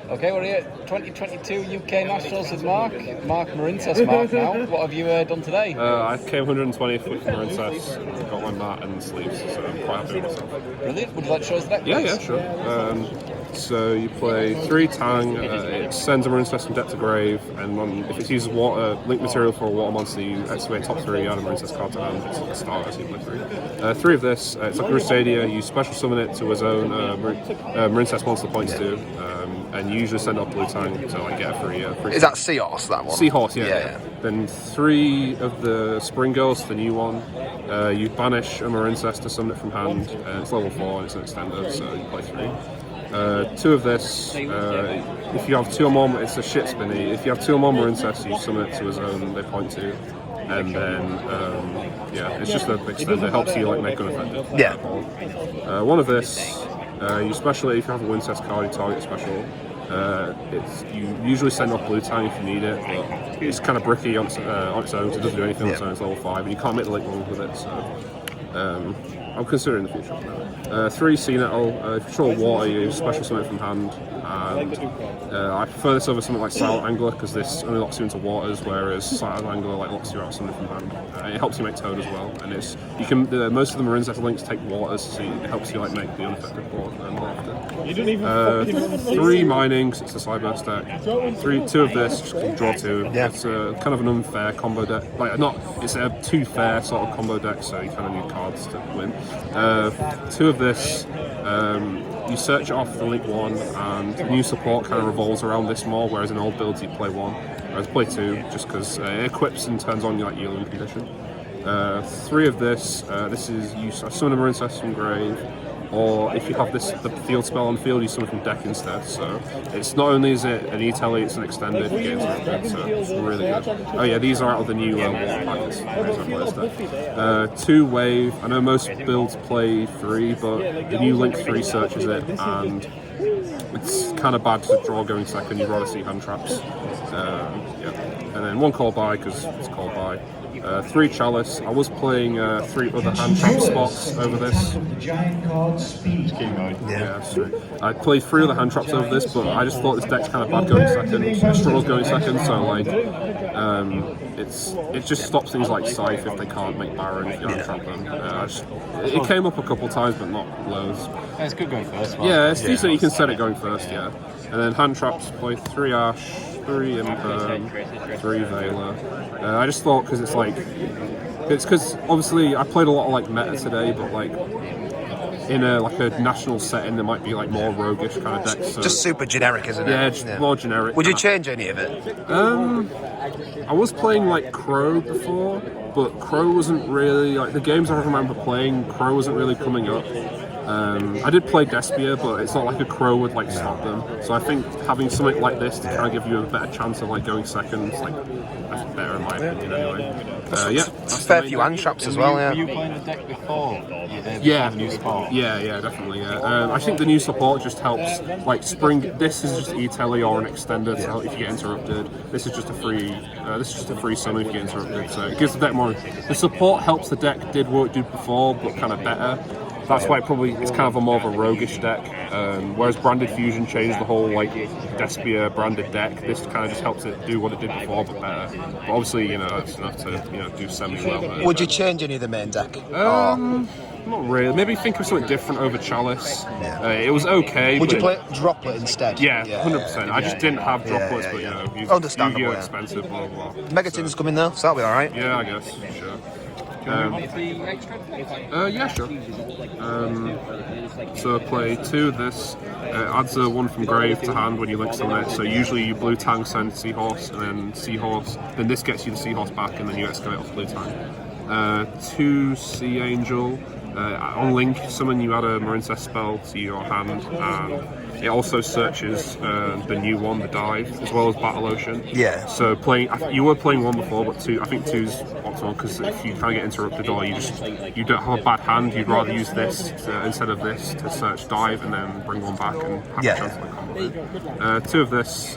Okay, we're here at 2022 UK Nationals with Mark Marincess. Mark, now, what have you done today? I came 120th with Marincess, got my mat and sleeves, so I'm quite happy with myself. Brilliant. Would you like to show us the deck, please? Yeah, sure. So you play 3 Tang, it sends a Marincess from deck to grave, and if it uses water, link material for a water monster, you excavate top 3, add a Marincess card to hand, it's a starter, so you play 3. 3 of this, it's like a Crusadia, you special summon it to a zone Marincess monster points to, and you usually send off blue Tang to like get a free. Is that Seahorse, that one? Seahorse, yeah. Then 3 of the Spring Girls, the new one, you banish a Marincess to summon it from hand, it's level 4 and it's an extender, so you play 3. 2 of this, if you have 2 or more, it's a shit spinny. If you have 2 or more Marincess, you summon it to a zone they point to, and then it's just an extender. It helps you like make unaffected. Yeah. 1 of this, you special if you have a Marincess card, you target special. You usually send off blue Tang if you need it, but it's kind of bricky on its own, so it doesn't do anything on its own. It's level 5, and you can't make the link moves with it. So I'll consider it in the future. 3 Sea Nettle, if you control water, you special summon it from hand, and I prefer this over something like Silent Angler because this only locks you into waters, whereas Silent Angler like locks you out of something from hand. It helps you make Toad as well, and most of the Marincess links take waters, so it helps you like make the unaffected board more often. 3 Mining, it's a Cyberburst deck. 2 of this, just can draw 2. Yeah. It's kind of an unfair combo deck. It's a too fair sort of combo deck, so you kind of need cards to win. 2 of this, you search it off the link 1, and the new support kind of revolves around this more, whereas in old builds you play 1, whereas play 2, just because it equips and turns on your like yielding condition. 3 of this, this is you summon a Marincess from grave, or if you have the field spell on field, you summon from deck instead. So it's not only is it an E-Telly, it's an extended game, so it's really good. Oh yeah, these are out of the new water packets. 2 Wave, I know most builds play 3, but the new Link 3 searches it, and it's kind of bad to draw going second, you'd rather see hand traps. And then 1 Call By, because it's Call By. 3 Chalice. I was playing 3 other hand trap spots over this. I played 3 other hand traps over this, but I just thought this deck's kind of bad going second. Straw's going second, so like it just stops things like Scythe if they can't make Baron if you hand trap them. It came up a couple times, but not loads. It's good going first. Yeah, it's decent. You can set it going first, yeah. And then hand traps, play 3 Ash, 3 Imperm, 3 Veiler. I just thought because it's because obviously I played a lot of like meta today, but like in a national setting there might be like more roguish kind of decks. So. Just super generic, isn't it? Yeah, just more generic. Would you change any of it? I was playing like Crow before, but Crow wasn't really like the games I remember playing. Crow wasn't really coming up. I did play Despia, but it's not like a Crow would like stop them. So I think having something like this to kind of give you a better chance of like going second, like that's better in my opinion anyway. That's fair few hand traps as well. Were you playing the deck before? Yeah, the new support. Yeah, definitely. Yeah. I think the new support just helps. Like Spring, this is just E-Telly or an extender to help if you get interrupted. This is just a free. This is just a free summon if you get interrupted. So it gives the deck more. The support helps the deck did what it did before, but kind of better. That's why it's kind of a more of a roguish deck, whereas Branded Fusion changed the whole like Despia branded deck. This kind of just helps it do what it did before, but better. But obviously, it's enough to do semi-well. Would you change any of the main deck? Not really. Maybe think of something different over Chalice. It was okay. Would you play Droplet instead? Yeah, 100%. I just didn't have Droplets, but understandable. Yu-Gi-Oh! Expensive, blah blah. Megatin's coming though, so that'll be alright. Yeah, I guess. Sure. Yeah, sure. So play 2 of this. Adds a 1 from grave to hand when you link summon it. So usually you blue Tang send Seahorse and then Seahorse. Then this gets you the Seahorse back and then you excavate off blue Tang. 2 Sea Angel. On link, summon you add a Marincess spell to your hand, and it also searches the new one, the Dive, as well as Battle Ocean. Yeah. So you were playing 1 before, but 2. I think 2's optimal because if you kind of get interrupted or you don't have a bad hand, you'd rather use this instead of this to search Dive and then bring 1 back and have a chance to combo. 2 of this,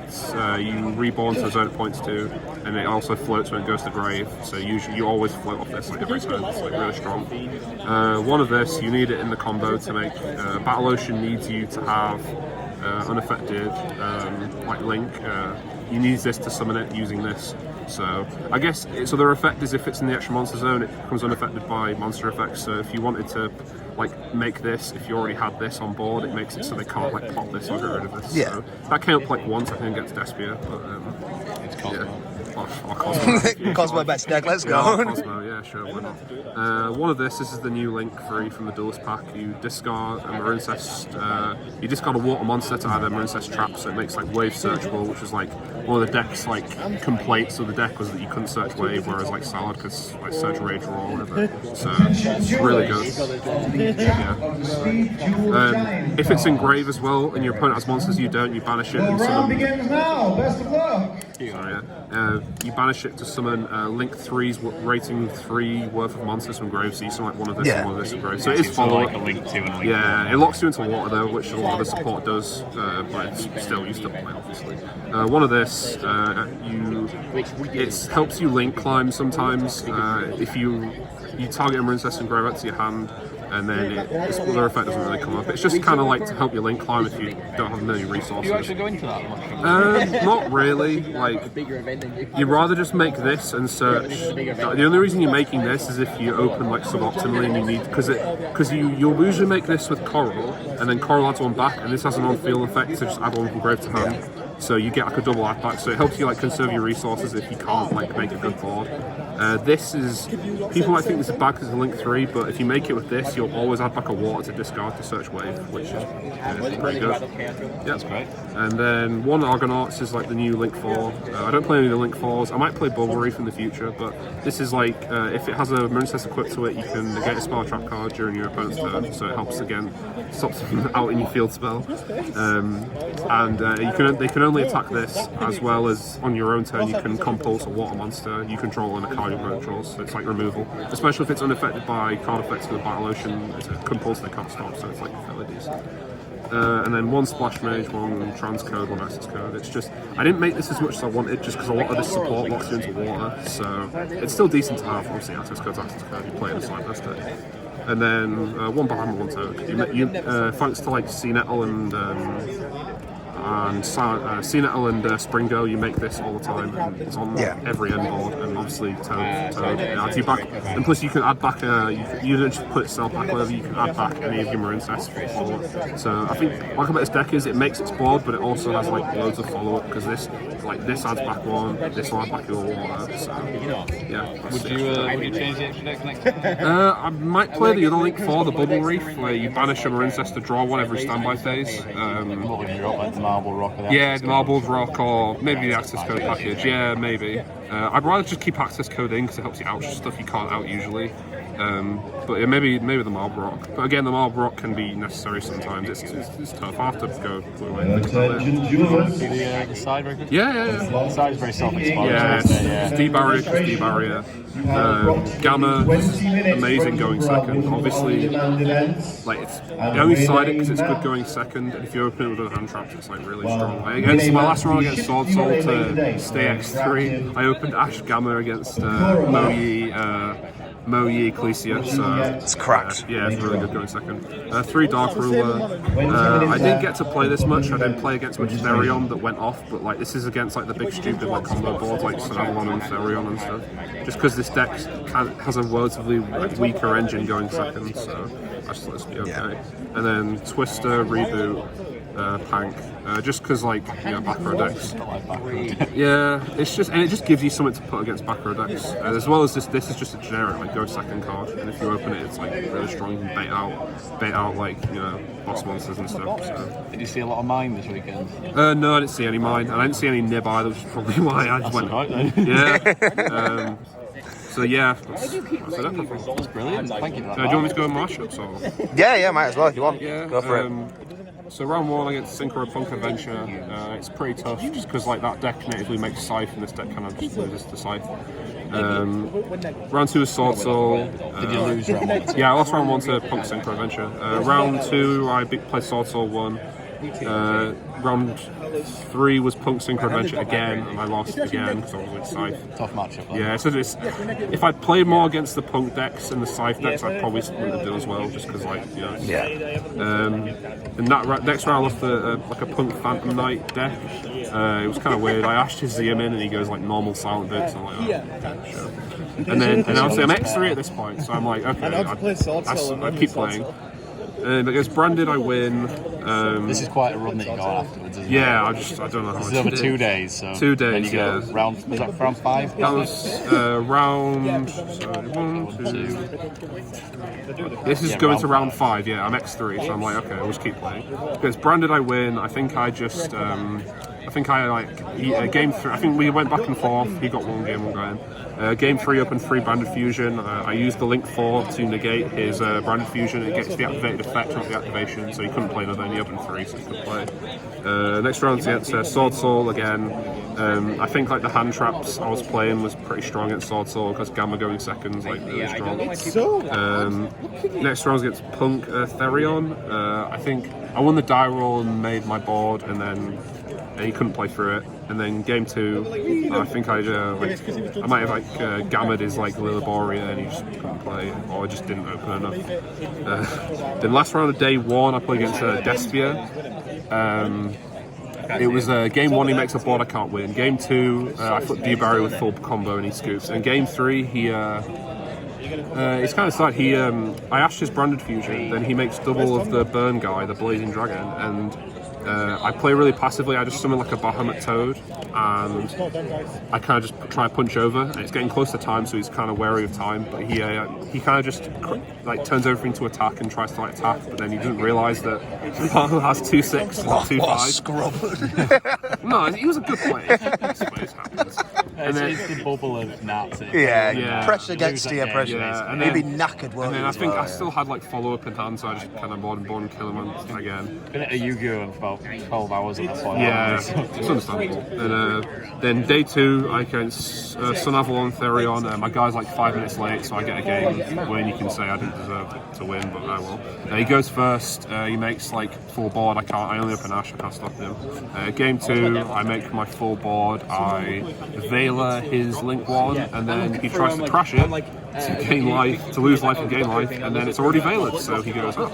you reborn to the zone it points to, and it also floats when it goes to grave. So usually you always float off this like every turn. It's like really strong. 1 of this, you need it in the combo to make Battle Ocean needs you to have unaffected, like Link. You need this to summon it using this. So I guess its other effect is if it's in the extra monster zone, it becomes unaffected by monster effects. So if you wanted to like make this, if you already had this on board, it makes it so they can't like pop this or get rid of this. Yeah. So that came up like once I think against Despia, but It's Cosmo. yeah. Or Cosmo. Cosmo bets deck, let's Yeah, go. Cosmo, yeah, sure, why not? One of this is the new Link 3 from the Duelist pack. You discard a Marincess, you discard a water monster to add a Marincess trap, so it makes like Wave searchable, which is like one of the deck's like complaints of the deck was that you couldn't search Wave, whereas like Salad could like search Rage or whatever. So it's really good. Yeah. If it's in Grave as well, and your opponent has monsters you don't, you banish it and Round summon. begins now. Best of luck. Sorry, yeah. You banish it to summon Link 3's rating 3 worth of monsters from Grave, so you summon like one of this and one of this from Grave. So it is follow like a Link 2 and Link yeah, it locks you into water though, which a lot of the support does, but it's still, you still play obviously. One of this, it helps you Link climb sometimes. If you target a Marincess and Grave out to your hand, and then its other effect doesn't really come up. It's just kind of like to help your Link climb if you don't have many resources. Do you actually go into that much? Not really. Like, you'd rather just make this and search. The only reason you're making this is if you open like suboptimally and you need because you'll usually make this with Coral, and then Coral adds one back, and this has an on-field effect, so just add one from Grave to hand. So you get like a double add back, so it helps you like conserve your resources if you can't like make a good board. This is, people might think this is bad because it's a Link 3, but if you make it with this, you'll always add back a water to discard to search Wave, which is pretty good. Yeah, that's great. And then one Argonauts is like the new Link 4. I don't play any of the Link 4s. I might play Bubble Reef in the future, but this is like, if it has a Marincess equipped to it, you can negate a spell trap card during your opponent's turn, so it helps again, stops them out in your field spell. They can only attack this, as well as on your own turn you can compulse a water monster you control and a card your opponent controls, so it's like removal. Especially if it's unaffected by card effects in the Battle Ocean, it's a compulse they can't stop, so it's like fairly decent. And then one Splash Mage, one Transcode, one Access Code. It's just, I didn't make this as much as I wanted just because a lot of this support locks you into water, so it's still decent to have. Obviously Access Code's Access Code, you play it in a side best deck. And then one Bahamut, one Toad. Thanks to like Sea-Nettle and Sea-Nettle and Springo, you make this all the time, and it's on every end board, and obviously Toad adds you back, and plus you can add back, you don't just put itself back wherever, you can add back any of your Marincess for follow-up. So I think what I like about this deck is it makes its board, but it also has like loads of follow-up, because this adds back one, this will add back your water, so yeah. Would you change the extra deck next time? I might play the other Link 4, the Bubble Reef, where you banish a Marincess to draw one every standby phase. Marble Rock. The Marble Rock, or maybe the Access Code package. Yeah, maybe. I'd rather just keep Access Code in because it helps you ouch stuff you can't out usually. But yeah, maybe the Marble Rock. But again, the Marble Rock can be necessary sometimes. It's tough. I have to go through my things about it. The side very good? Yeah. The side is very self-explanatory. Yeah, D-Barrier. Gamma, amazing going second. Obviously, like you only side it because it's good going second, and if you open it with a hand traps, it's like really strong. Against my last round against Sword Soul to stay X3, I opened Ash Gamma against Mo Yi Ecclesia, so It's cracked. yeah, it's really good going second. 3 Dark Ruler. I didn't get to play this much. I didn't play against much Therion that went off, but like this is against like the big stupid like combo boards like Avalon and Therion and stuff. Just because this deck has a relatively weaker engine going second, so I just thought this would be okay. And then Twister, Reboot, Pank, just because like back row decks. Yeah, it's just, and it just gives you something to put against back row decks, as well as this is just a generic like go second card, and if you open it, it's like really strong. You can bait out like boss monsters and stuff. So. Did you see a lot of mine this weekend? No, I didn't see any mine, and I didn't see any nib either, which is probably why I just went. Right, then. Yeah. So yeah, that's Brilliant. Thank you for that. do you want me to go in matchups or? Yeah, might as well if you want. Yeah. Go for it. So round 1 against Synchro Punk Adventure, it's pretty tough just because like that deck natively makes Scythe and this deck kind of just loses to Scythe. Round 2 is Sword Soul. Did you lose round 1? Yeah, I lost round 1 to Punk Synchro Adventure. Round 2 I played Sword Soul 1. round 3 was Punk Synchro Adventure again, and I lost again because I was with Scythe. Tough matchup. Then. Yeah, so if I'd played more against the Punk decks and the Scythe decks, I probably wouldn't have done as well, just because, like, you know. Yeah. And that next round, I lost like a Punk Phantom Knight deck. It was kind of weird. I asked his him in, and he goes like normal silent bits. I'm like, oh, okay, sure. And obviously I'm X3 at this point, so I'm like, okay, I keep playing. Against Branded, I win. This is quite a run that you got afterwards, isn't it? Yeah, I don't know how. This is over 2 days, so 2 days. Then you go round. Was that round 5? That was round. So 1, 2. This is going to round 5. Yeah, I'm X3, so I'm like, okay, I'll just keep playing. Against Branded, I win. I think I just. Game 3. I think we went back and forth. He got 1 game, 1 going. Game 3 opened 3 Branded Fusion. I used the Link 4 to negate his Branded Fusion. It gets the activated effect, not the activation, so he couldn't play another, and he opened 3, so he could play. Next round against Sword Soul again. I think like the hand traps I was playing was pretty strong against Sword Soul because Gamma going seconds, like really strong. Next round against Punk Therion. I think I won the die roll and made my board, and then he couldn't play through it. And then game 2, I think I might have gammered his like Lilaboria, and he just couldn't play, or I just didn't open enough. Then last round of day 1, I played against Despia. It was game 1, he makes a board I can't win. Game 2, I flip D-Barry with full combo and he scoops. And game 3, it's kind of sad. I ashed his Branded Fusion, then he makes double of the Burn guy, the Blazing Dragon, and I play really passively. I just summon like a Bahamut Toad, and I kind of just try to punch over. And it's getting close to time, so he's kind of wary of time. But he kind of just like turns everything to attack and tries to like attack. But then he doesn't realise that Bahamut has 2/6, not 2/5. What a scrub! No, he was a good player. I suppose happens. And then it's the bubble of Nazi. Yeah. Pressure against steer pressure. Yeah, and He'd be knackered, won't And then he, I as think well, I still had like follow up in hand, so I just kind of board and kill him again. Been at a Yu-Gi-Oh! For about 12 hours at that point. Yeah, it's understandable. And then day 2, I against Sun Avalon Therion. My guy's like 5 minutes late, so I get a game win. You can say I didn't deserve to win, but I will. He goes first. He makes like full board. I only open Ash. I can't stop him. Game 2, I make my full board. I Veiler his Link 1, and then he tries to crash it to gain life, to lose life and gain life, and then it's already Veilered, so he goes up.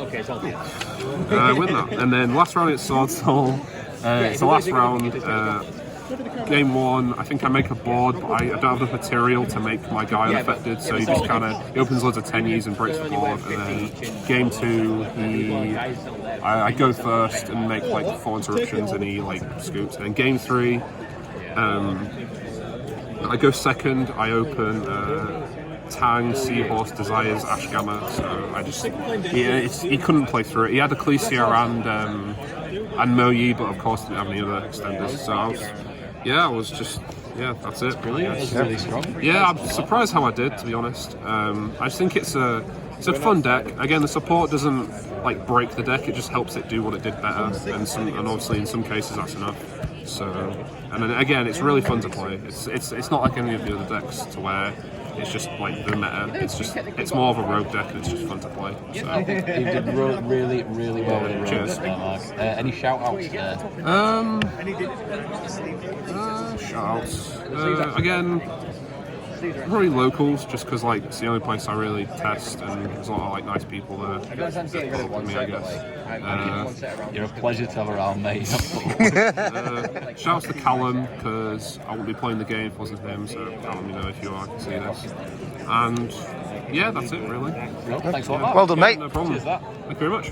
I win that. And then last round it's Sword Soul. It's the last round. Game 1, I think I make a board, but I don't have enough material to make my guy unaffected, so he just he opens loads of 10s and breaks the board. And then game 2, I go first and make like 4 interruptions, and he like scoops. And then game 3, I go second. I open Tang, Seahorse, Desires, Ash Gamma. So he couldn't play through it. He had Ecclesia and Mo-Yi, but of course didn't have any other extenders. So that's it. Brilliant. That's really strong. Yeah, I'm surprised how I did, to be honest. I just think it's a fun deck. Again, the support doesn't like break the deck; it just helps it do what it did better. And obviously, in some cases, that's enough. So, and then again, it's really fun to play. It's not like any of the other decks to where it's just like the meta. It's more of a rogue deck, and it's just fun to play. So. You did really, really well with the rogue. Cheers. Any shout outs there? Shout outs. Again, probably locals, just because like it's the only place I really test, and there's a lot of like nice people there. That put me, I guess. You're a pleasure to have around, mate. Shout outs to Callum, because I wouldn't be playing the game if it wasn't him, so Callum, if you are, I can see this. And yeah, that's it really. Thanks a lot. Well done, mate. No problem. Cheers, that. Thank you very much.